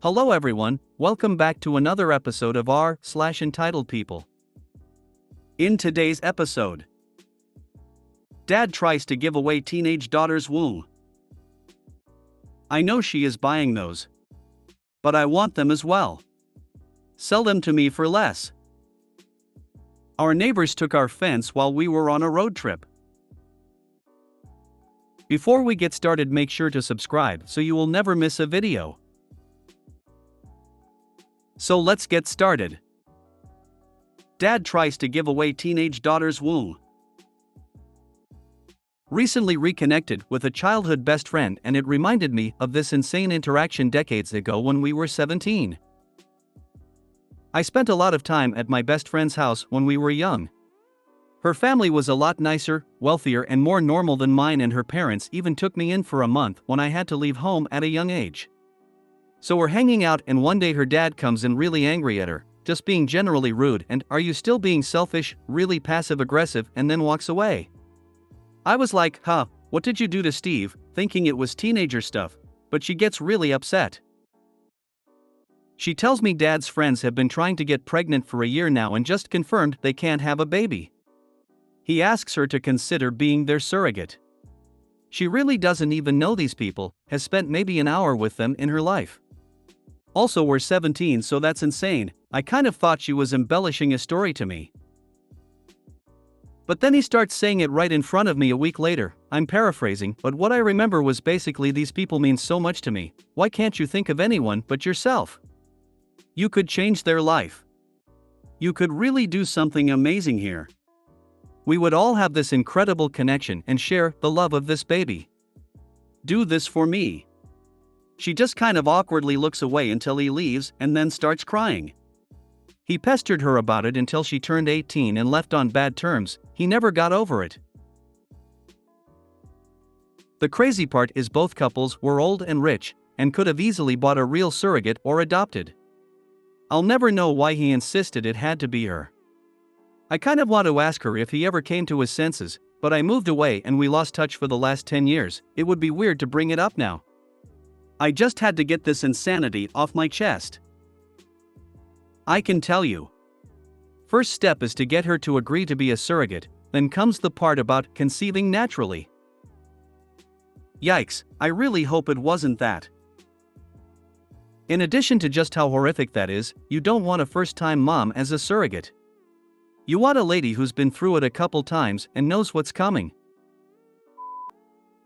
Hello everyone, welcome back to another episode of r/Entitled People. In today's episode, Dad tries to give away teenage daughter's womb. I know she is buying those, but I want them as well. Sell them to me for less. Our neighbors took our fence while we were on a road trip. Before we get started, make sure to subscribe so you will never miss a video. So let's get started. Dad tries to give away teenage daughter's womb. Recently reconnected with a childhood best friend, and it reminded me of this insane interaction decades ago when we were 17. I spent a lot of time at my best friend's house when we were young. Her family was a lot nicer, wealthier, and more normal than mine, and her parents even took me in for a month when I had to leave home at a young age. So we're hanging out, and one day her dad comes in really angry at her, just being generally rude and "Are you still being selfish?" really passive aggressive, and then walks away. I was like, "Huh, what did you do to Steve?" thinking it was teenager stuff, but she gets really upset. She tells me Dad's friends have been trying to get pregnant for a year now and just confirmed they can't have a baby. He asks her to consider being their surrogate. She really doesn't even know these people, has spent maybe an hour with them in her life. Also, we're 17, so that's insane. I kind of thought she was embellishing a story to me. But then he starts saying it right in front of me a week later. I'm paraphrasing, but what I remember was basically, "These people mean so much to me. Why can't you think of anyone but yourself? You could change their life. You could really do something amazing here. We would all have this incredible connection and share the love of this baby. Do this for me." She just kind of awkwardly looks away until he leaves and then starts crying. He pestered her about it until she turned 18 and left on bad terms. He never got over it. The crazy part is both couples were old and rich and could have easily bought a real surrogate or adopted. I'll never know why he insisted it had to be her. I kind of want to ask her if he ever came to his senses, but I moved away and we lost touch for the last 10 years. It would be weird to bring it up now. I just had to get this insanity off my chest. I can tell you. First step is to get her to agree to be a surrogate, then comes the part about conceiving naturally. Yikes, I really hope it wasn't that. In addition to just how horrific that is, you don't want a first-time mom as a surrogate. You want a lady who's been through it a couple times and knows what's coming.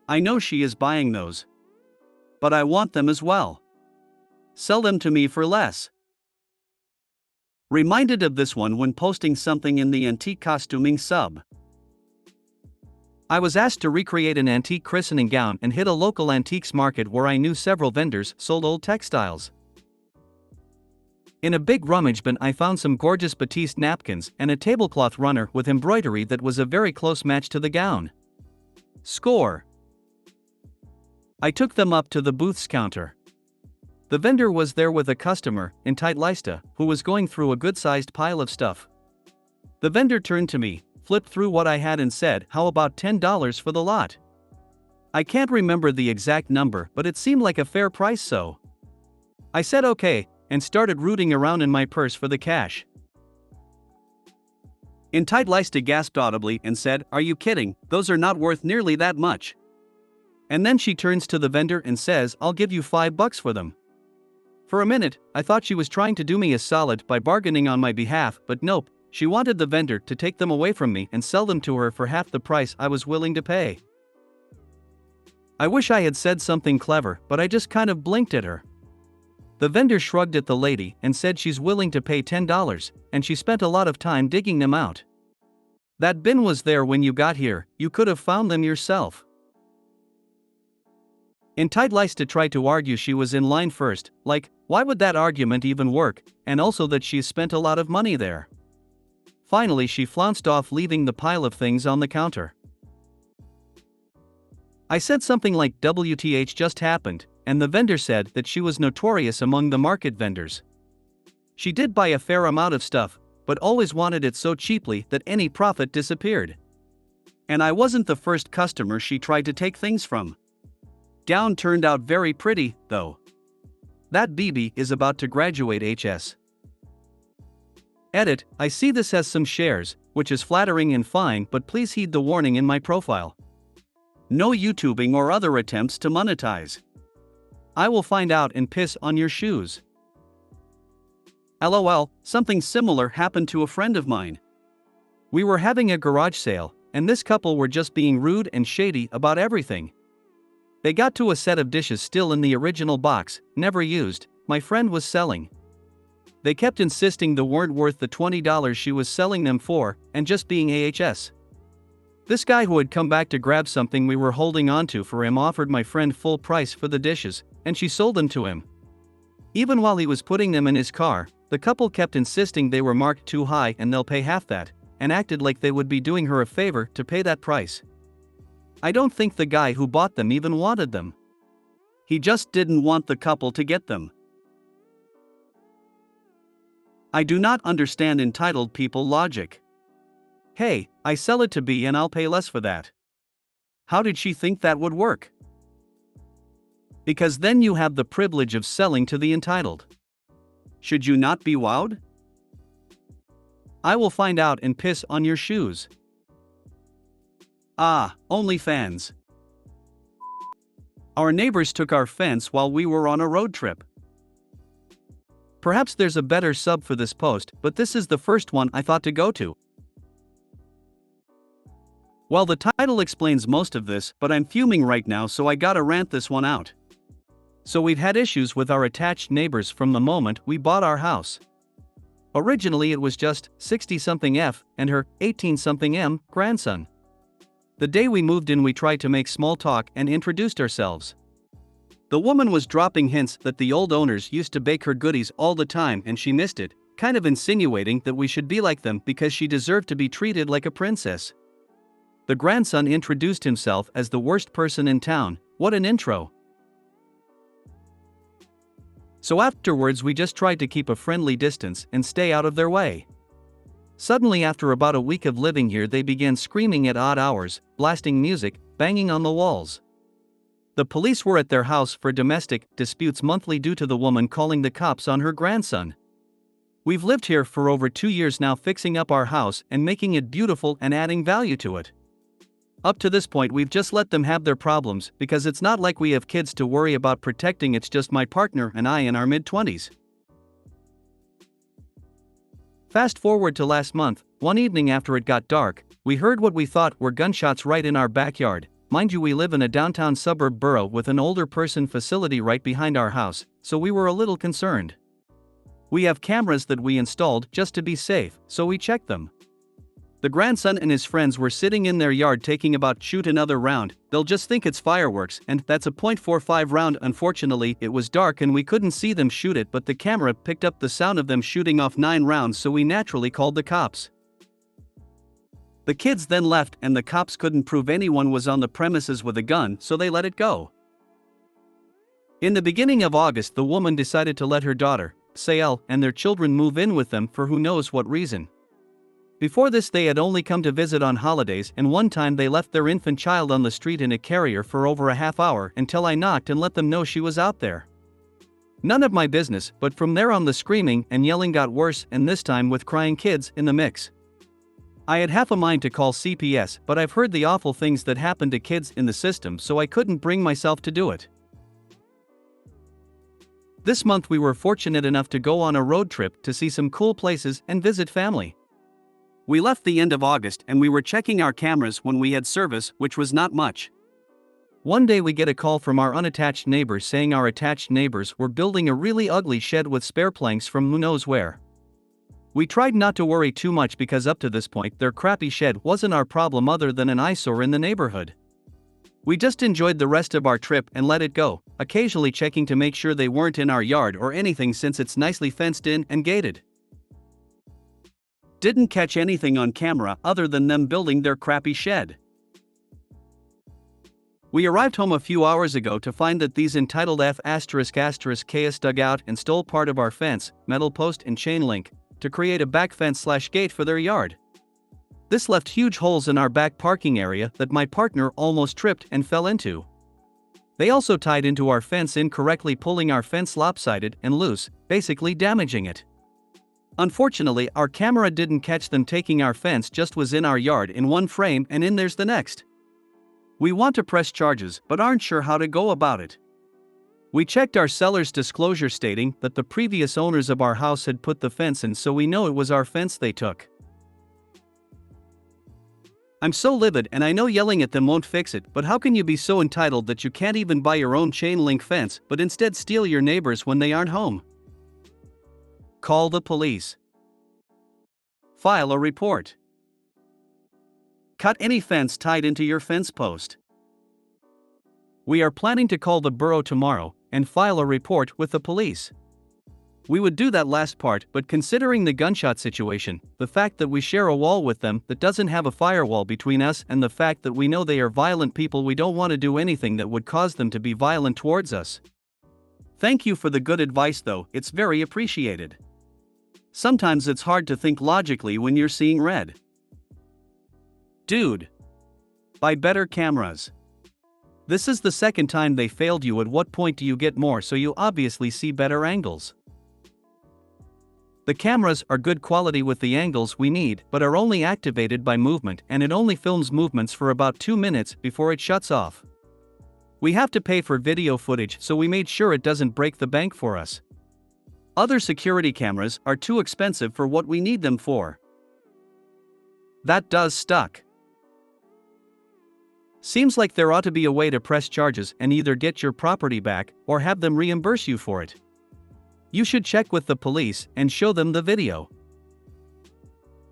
I know she is buying those, but I want them as well. Sell them to me for less. Reminded of this one when posting something in the antique costuming sub. I was asked to recreate an antique christening gown and hit a local antiques market where I knew several vendors sold old textiles. In a big rummage bin, I found some gorgeous batiste napkins and a tablecloth runner with embroidery that was a very close match to the gown. Score! I took them up to the booth's counter. The vendor was there with a customer, EntitledPeople, who was going through a good-sized pile of stuff. The vendor turned to me, flipped through what I had and said, "How about $10 for the lot?" I can't remember the exact number, but it seemed like a fair price, so I said okay, and started rooting around in my purse for the cash. EntitledPeople gasped audibly and said, "Are you kidding? Those are not worth nearly that much." And then she turns to the vendor and says, "I'll give you $5 for them." For a minute, I thought she was trying to do me a solid by bargaining on my behalf, but nope, she wanted the vendor to take them away from me and sell them to her for half the price I was willing to pay. I wish I had said something clever, but I just kind of blinked at her. The vendor shrugged at the lady and said she's willing to pay $10, and she spent a lot of time digging them out. That bin was there when you got here, you could have found them yourself. EntitledPeople tried to argue she was in line first, like, why would that argument even work, and also that she's spent a lot of money there. Finally, she flounced off, leaving the pile of things on the counter. I said something like, "WTH just happened," and the vendor said that she was notorious among the market vendors. She did buy a fair amount of stuff, but always wanted it so cheaply that any profit disappeared. And I wasn't the first customer she tried to take things from. Gown turned out very pretty, though. That BB is about to graduate HS. Edit, I see this has some shares, which is flattering and fine, but please heed the warning in my profile. No YouTubing or other attempts to monetize. I will find out and piss on your shoes. LOL, something similar happened to a friend of mine. We were having a garage sale, and this couple were just being rude and shady about everything. They got to a set of dishes still in the original box, never used, my friend was selling. They kept insisting they weren't worth the $20 she was selling them for, and just being AHS. This guy who had come back to grab something we were holding onto for him offered my friend full price for the dishes, and she sold them to him. Even while he was putting them in his car, the couple kept insisting they were marked too high and they'll pay half that, and acted like they would be doing her a favor to pay that price. I don't think the guy who bought them even wanted them. He just didn't want the couple to get them. I do not understand entitled people logic. Hey, I sell it to B and I'll pay less for that. How did she think that would work? Because then you have the privilege of selling to the entitled. Should you not be wowed? I will find out and piss on your shoes. Ah, OnlyFans. Our neighbors took our fence while we were on a road trip. Perhaps there's a better sub for this post, but this is the first one I thought to go to. Well, the title explains most of this, but I'm fuming right now, so I gotta rant this one out. So we've had issues with our attached neighbors from the moment we bought our house. Originally it was just 60-something F and her 18-something M grandson. The day we moved in we tried to make small talk and introduced ourselves. The woman was dropping hints that the old owners used to bake her goodies all the time and she missed it, kind of insinuating that we should be like them because she deserved to be treated like a princess. The grandson introduced himself as the worst person in town. What an intro. So afterwards we just tried to keep a friendly distance and stay out of their way. Suddenly after about a week of living here they began screaming at odd hours, blasting music, banging on the walls. The police were at their house for domestic disputes monthly due to the woman calling the cops on her grandson. We've lived here for over 2 years now, fixing up our house and making it beautiful and adding value to it. Up to this point we've just let them have their problems because it's not like we have kids to worry about protecting, it's just my partner and I in our mid-20s. Fast forward to last month, one evening after it got dark, we heard what we thought were gunshots right in our backyard. Mind you, we live in a downtown suburb borough with an older person facility right behind our house, so we were a little concerned. We have cameras that we installed just to be safe, so we checked them. The grandson and his friends were sitting in their yard taking about shoot another round, they'll just think it's fireworks, and that's a .45 round. Unfortunately, it was dark and we couldn't see them shoot it, but the camera picked up the sound of them shooting off 9 rounds, so we naturally called the cops. The kids then left and the cops couldn't prove anyone was on the premises with a gun, so they let it go. In the beginning of August the woman decided to let her daughter, Sael, and their children move in with them for who knows what reason. Before this they had only come to visit on holidays, and one time they left their infant child on the street in a carrier for over a half hour until I knocked and let them know she was out there. None of my business, but from there on the screaming and yelling got worse, and this time with crying kids in the mix. I had half a mind to call CPS, but I've heard the awful things that happen to kids in the system, so I couldn't bring myself to do it. This month we were fortunate enough to go on a road trip to see some cool places and visit family. We left the end of August and we were checking our cameras when we had service, which was not much. One day we get a call from our unattached neighbors saying our attached neighbors were building a really ugly shed with spare planks from who knows where. We tried not to worry too much because up to this point their crappy shed wasn't our problem other than an eyesore in the neighborhood. We just enjoyed the rest of our trip and let it go, occasionally checking to make sure they weren't in our yard or anything since it's nicely fenced in and gated. Didn't catch anything on camera other than them building their crappy shed. We arrived home a few hours ago to find that these entitled F***KS dug out and stole part of our fence, metal post and chain link, to create a back fence/gate for their yard. This left huge holes in our back parking area that my partner almost tripped and fell into. They also tied into our fence incorrectly, pulling our fence lopsided and loose, basically damaging it. Unfortunately, our camera didn't catch them taking our fence, just was in our yard in one frame and in theirs the next. We want to press charges but aren't sure how to go about it. We checked our seller's disclosure stating that the previous owners of our house had put the fence in, so we know it was our fence they took. I'm so livid, and I know yelling at them won't fix it, but how can you be so entitled that you can't even buy your own chain link fence but instead steal your neighbors when they aren't home? Call the police. File a report. Cut any fence tied into your fence post. We are planning to call the borough tomorrow and file a report with the police. We would do that last part, but considering the gunshot situation, the fact that we share a wall with them that doesn't have a firewall between us, and the fact that we know they are violent people, we don't want to do anything that would cause them to be violent towards us. Thank you for the good advice though, it's very appreciated. Sometimes it's hard to think logically when you're seeing red. Dude. Buy better cameras. This is the second time they failed you. At what point do you get more, so you obviously see better angles? The cameras are good quality with the angles we need, but are only activated by movement, and it only films movements for about 2 minutes before it shuts off. We have to pay for video footage, so we made sure it doesn't break the bank for us. Other security cameras are too expensive for what we need them for. That does stuck. Seems like there ought to be a way to press charges and either get your property back or have them reimburse you for it. You should check with the police and show them the video.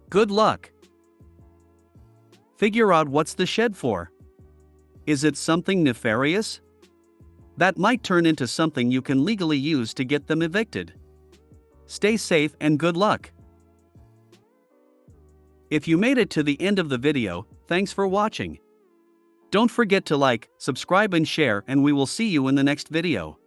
Good luck. Figure out what's the shed for. Is it something nefarious? That might turn into something you can legally use to get them evicted. Stay safe and good luck. If you made it to the end of the video, thanks for watching. Don't forget to like, subscribe and share, and we will see you in the next video.